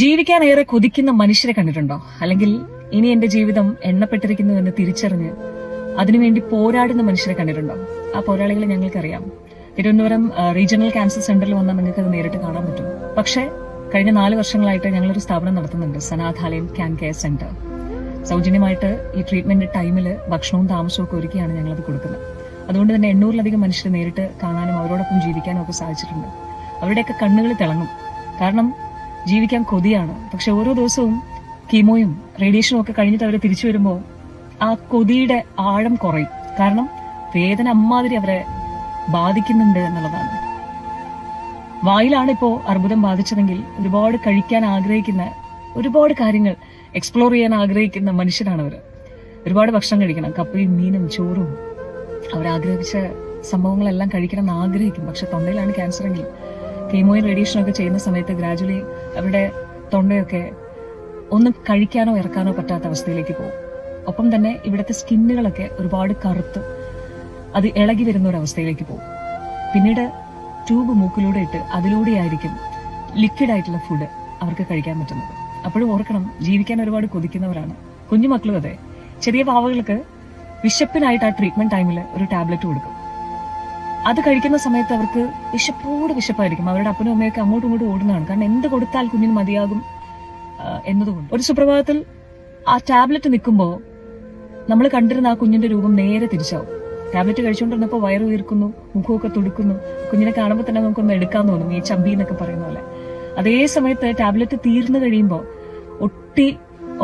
ജീവിക്കാൻ ഏറെ കൊതിക്കുന്ന മനുഷ്യരെ കണ്ടിട്ടുണ്ടോ? അല്ലെങ്കിൽ ഇനി എന്റെ ജീവിതം എണ്ണപ്പെട്ടിരിക്കുന്നു എന്ന് തിരിച്ചറിഞ്ഞ് അതിനുവേണ്ടി പോരാടുന്ന മനുഷ്യരെ കണ്ടിട്ടുണ്ടോ? ആ പോരാളികളെ ഞങ്ങൾക്കറിയാം. തിരുവനന്തപുരം റീജിയണൽ ക്യാൻസർ സെന്ററിൽ വന്നാൽ നിങ്ങൾക്ക് അത് നേരിട്ട് കാണാൻ പറ്റും. പക്ഷേ കഴിഞ്ഞ 4 വർഷങ്ങളായിട്ട് ഞങ്ങളൊരു സ്ഥാപനം നടത്തുന്നുണ്ട്, സനാഥാലയം ക്യാൻ കെയർ സെന്റർ. സൗജന്യമായിട്ട് ഈ ട്രീറ്റ്മെന്റ് ടൈമിൽ ഭക്ഷണവും താമസവും ഒക്കെ ഒരുക്കിയാണ് ഞങ്ങളത് കൊടുക്കുന്നത്. അതുകൊണ്ട് തന്നെ 800-ലധികം മനുഷ്യരെ നേരിട്ട് കാണാനും അവരോടൊപ്പം ജീവിക്കാനും ഒക്കെ സാധിച്ചിട്ടുണ്ട്. അവരുടെയൊക്കെ കണ്ണുകൾ തിളങ്ങും. കാരണം ജീവിക്കാൻ കൊതിയാണ്. പക്ഷെ ഓരോ ദിവസവും കീമോയും റേഡിയേഷനും ഒക്കെ കഴിഞ്ഞിട്ട് അവർ തിരിച്ചു വരുമ്പോൾ ആ കൊതിയുടെ ആഴം കുറയും. കാരണം വേദന അമ്മാതിരി അവരെ ബാധിക്കുന്നുണ്ട് എന്നുള്ളതാണ്. വായിലാണ് ഇപ്പോ അർബുദം ബാധിച്ചതെങ്കിൽ ഒരുപാട് കഴിക്കാൻ ആഗ്രഹിക്കുന്ന, ഒരുപാട് കാര്യങ്ങൾ എക്സ്പ്ലോർ ചെയ്യാൻ ആഗ്രഹിക്കുന്ന മനുഷ്യരാണ് അവർ. ഒരുപാട് ഭക്ഷണം കഴിക്കണം, കപ്പയും മീനും ചോറും, അവരാഗ്രഹിച്ച സംഭവങ്ങളെല്ലാം കഴിക്കണം എന്ന് ആഗ്രഹിക്കും. പക്ഷെ തൊണ്ടയിലാണ് ക്യാൻസർ എങ്കിൽ കീമോയും റേഡിയേഷനും ഒക്കെ ചെയ്യുന്ന സമയത്ത് ഗ്രാജുവലി അവരുടെ തൊണ്ടയൊക്കെ ഒന്നും കഴിക്കാനോ ഇറക്കാനോ പറ്റാത്ത അവസ്ഥയിലേക്ക് പോകും. ഒപ്പം തന്നെ ഇവിടുത്തെ സ്കിന്നുകളൊക്കെ ഒരുപാട് കറുത്ത് അത് ഇളകി വരുന്ന ഒരു അവസ്ഥയിലേക്ക് പോകും. പിന്നീട് ട്യൂബ് മൂക്കിലൂടെ ഇട്ട് അതിലൂടെയായിരിക്കും ലിക്വിഡ് ആയിട്ടുള്ള ഫുഡ് അവർക്ക് കഴിക്കാൻ പറ്റുന്നത്. അപ്പോഴും ഓർക്കണം, ജീവിക്കാൻ ഒരുപാട് കൊതിക്കുന്നവരാണ്. കുഞ്ഞുമക്കളും അതെ. ചെറിയ പാവകൾക്ക് വിശപ്പിനായിട്ട് ആ ട്രീറ്റ്മെന്റ് ടൈമിൽ ഒരു ടാബ്ലറ്റ് കൊടുക്കും. അത് കഴിക്കുന്ന സമയത്ത് അവർക്ക് വിശപ്പായിരിക്കും. അവരുടെ അപ്പനും അമ്മയൊക്കെ അങ്ങോട്ടും ഇങ്ങോട്ടും ഓടുന്നതാണ്. കാരണം എന്ത് കൊടുത്താൽ കുഞ്ഞിന് മതിയാകും എന്നതുകൊണ്ട്. ഒരു സുപ്രഭാതത്തിൽ ആ ടാബ്ലറ്റ് നിൽക്കുമ്പോൾ നമ്മൾ കണ്ടിരുന്ന ആ കുഞ്ഞിന്റെ രൂപം നേരെ തിരിച്ചാവും. ടാബ്ലറ്റ് കഴിച്ചുകൊണ്ടിരുന്നപ്പോൾ വയറ് ഉയർക്കുന്നു, മുഖമൊക്കെ തുടുക്കുന്നു. കുഞ്ഞിനെ കാണുമ്പോൾ തന്നെ നമുക്കൊന്ന് എടുക്കാൻ തോന്നും, ഈ ചമ്പി എന്നൊക്കെ പറയുന്ന പോലെ. അതേ സമയത്ത് ടാബ്ലറ്റ് തീർന്നു കഴിയുമ്പോൾ ഒട്ടി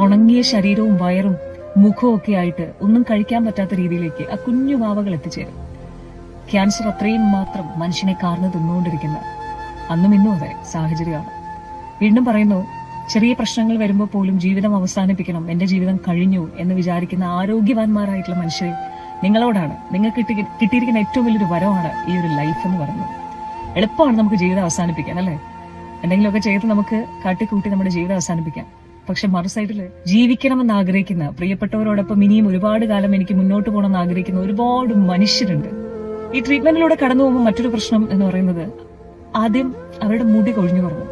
ഉണങ്ങിയ ശരീരവും വയറും മുഖവും ഒക്കെ ആയിട്ട് ഒന്നും കഴിക്കാൻ പറ്റാത്ത രീതിയിലേക്ക് ആ കുഞ്ഞു വാവകൾ എത്തിച്ചേരും. ക്യാൻസർ അത്രയും മാത്രം മനുഷ്യനെ കാർന്നു തിന്നുകൊണ്ടിരിക്കുന്ന അന്നും ഇന്നും അതെ സാഹചര്യമാണ്. വീണ്ടും പറയുന്നു, ചെറിയ പ്രശ്നങ്ങൾ വരുമ്പോൾ പോലും ജീവിതം അവസാനിപ്പിക്കണം, എന്റെ ജീവിതം കഴിഞ്ഞു എന്ന് വിചാരിക്കുന്ന ആരോഗ്യവാന്മാരായിട്ടുള്ള മനുഷ്യരെ നിങ്ങളോടാണ്. നിങ്ങൾക്ക് കിട്ടിയിരിക്കുന്ന ഏറ്റവും വലിയൊരു വരമാണ് ഈ ഒരു ലൈഫ് എന്ന് പറയുന്നത്. എളുപ്പമാണ് നമുക്ക് ജീവിതം അവസാനിപ്പിക്കാൻ, അല്ലെ? എന്തെങ്കിലുമൊക്കെ ചെയ്ത് നമുക്ക് കാട്ടിക്കൂട്ടി നമ്മുടെ ജീവിതം അവസാനിപ്പിക്കാം. പക്ഷെ മറു സൈഡിൽ ജീവിക്കണമെന്ന് ആഗ്രഹിക്കുന്ന, പ്രിയപ്പെട്ടവരോടൊപ്പം ഇനിയും ഒരുപാട് കാലം എനിക്ക് മുന്നോട്ട് പോകണമെന്ന് ആഗ്രഹിക്കുന്ന ഒരുപാട് മനുഷ്യരുണ്ട്. ഈ ട്രീറ്റ്മെന്റിലൂടെ കടന്നു പോകുമ്പോൾ മറ്റൊരു പ്രശ്നം എന്ന് പറയുന്നത്, ആദ്യം അവരുടെ മുടി കൊഴിഞ്ഞു തുടങ്ങും,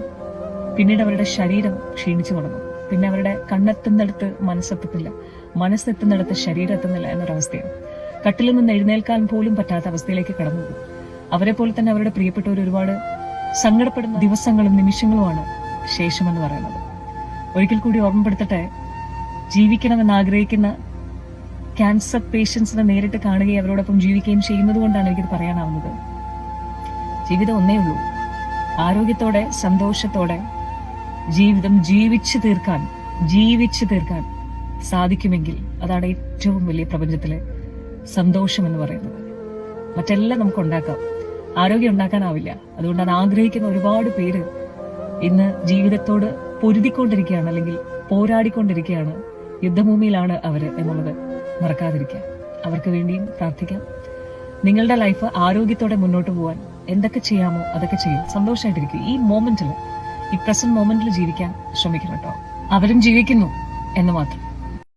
പിന്നീട് അവരുടെ ശരീരം ക്ഷീണിച്ചു തുടങ്ങും, പിന്നെ അവരുടെ കണ്ണെത്തുന്നിടത്ത് മനസ്സെത്തുന്നില്ല, മനസ്സെത്തുന്നിടത്ത് ശരീരം എത്തുന്നില്ല എന്നൊരവസ്ഥയാണ്. കട്ടിൽ നിന്ന് എഴുന്നേൽക്കാൻ പോലും പറ്റാത്ത അവസ്ഥയിലേക്ക് കടന്നു പോകും. അവരെ പോലെ തന്നെ അവരുടെ പ്രിയപ്പെട്ടവർ ഒരുപാട് സങ്കടപ്പെടുന്ന ദിവസങ്ങളും നിമിഷങ്ങളുമാണ് ശേഷമെന്ന് പറയുന്നത്. ഒരിക്കൽ കൂടി ഓർമ്മപ്പെടുത്തട്ടെ, ജീവിക്കണമെന്ന് ആഗ്രഹിക്കുന്ന ക്യാൻസർ പേഷ്യൻസിനെ നേരിട്ട് കാണുകയും അവരോടൊപ്പം ജീവിക്കുകയും ചെയ്യുന്നത് കൊണ്ടാണ് എനിക്കിത് പറയാനാവുന്നത്. ജീവിതം ഒന്നേ ഉള്ളൂ. ആരോഗ്യത്തോടെ സന്തോഷത്തോടെ ജീവിതം ജീവിച്ചു തീർക്കാൻ സാധിക്കുമെങ്കിൽ അതാണ് ഏറ്റവും വലിയ പ്രപഞ്ചത്തിലെ സന്തോഷം എന്ന് പറയുന്നത്. മറ്റെല്ലാം നമുക്ക് ഉണ്ടാക്കാം, ആരോഗ്യം ഉണ്ടാക്കാനാവില്ല. അതുകൊണ്ട് അത് ആഗ്രഹിക്കുന്ന ഒരുപാട് പേര് ഇന്ന് ജീവിതത്തോട് പൊരുതിക്കൊണ്ടിരിക്കുകയാണ്, അല്ലെങ്കിൽ പോരാടിക്കൊണ്ടിരിക്കുകയാണ്. യുദ്ധഭൂമിയിലാണ് അവര് എന്നുള്ളത് മറക്കാതിരിക്കുക. അവർക്ക് വേണ്ടിയും പ്രാർത്ഥിക്കാം. നിങ്ങളുടെ ലൈഫ് ആരോഗ്യത്തോടെ മുന്നോട്ട് പോകാൻ എന്തൊക്കെ ചെയ്യാമോ അതൊക്കെ ചെയ്യും. സന്തോഷമായിട്ടിരിക്കും. ഈ മൊമെന്റിൽ, ഈ പ്രസന്റ് മൊമെന്റിൽ ജീവിക്കാൻ ശ്രമിക്കണം കേട്ടോ. അവരും ജീവിക്കുന്നു എന്ന് മാത്രം.